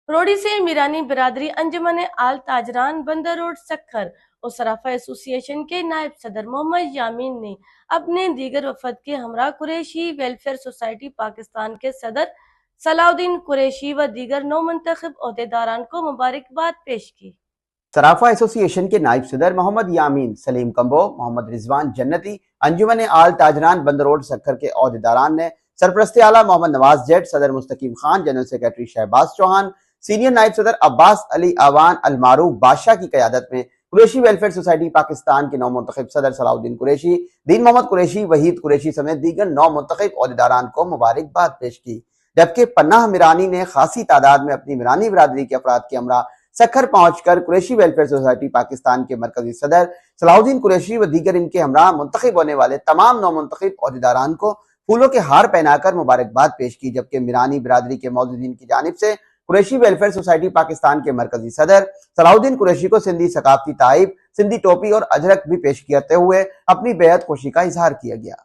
روڑی سے میرانی برادری انجمن آل تاجران بندر روڈ سکھر اور صرافہ ایسوسی ایشن کے نائب صدر محمد یامین نے اپنے دیگر وفد کے ہمراہ قریشی ویلفیئر سوسائٹی پاکستان کے صدر صلاح الدین قریشی و دیگر نو منتخب عہدیداران کو مبارکباد پیش کی۔ صرافہ ایسوسی ایشن کے نائب صدر محمد یامین، سلیم کمبو، محمد رضوان جنتی، انجمن آل تاجران بندر روڈ سکھر کے عہدیداران نے سرپرست اعلیٰ محمد نواز جیٹ، صدر Mustaqim Khan, general secretary Shahbaz Chauhan, senior نائب صدر عباس علی آوان المعروف بادشاہ کی قیادت میں قریشی ویلفیئر سوسائٹی پاکستان کے نو منتخب صدر صلاح الدین قریشی، دین محمد قریشی، وحید قریشی سمیت دیگر نو منتخب عہدیداران کو مبارکباد پیش کی، جبکہ پناہ میرانی نے خاصی تعداد میں اپنی میرانی برادری کے افراد کے ہمراہ سکھر پہنچ کر قریشی ویلفیئر سوسائٹی پاکستان کے مرکزی صدر صلاح الدین قریشی و دیگر ان کے ہمراہ منتخب ہونے والے تمام نو منتخب عہدیداران کو پھولوں کے ہار پہنا کر مبارکباد پیش کی، جبکہ میرانی برادری کے موجودین کی جانب سے قریشی ویلفیئر سوسائٹی پاکستان کے مرکزی صدر صلاح الدین قریشی کو سندھی ثقافتی تحائف، سندھی ٹوپی اور اجرک بھی پیش کرتے ہوئے اپنی بیعت خوشی کا اظہار کیا گیا۔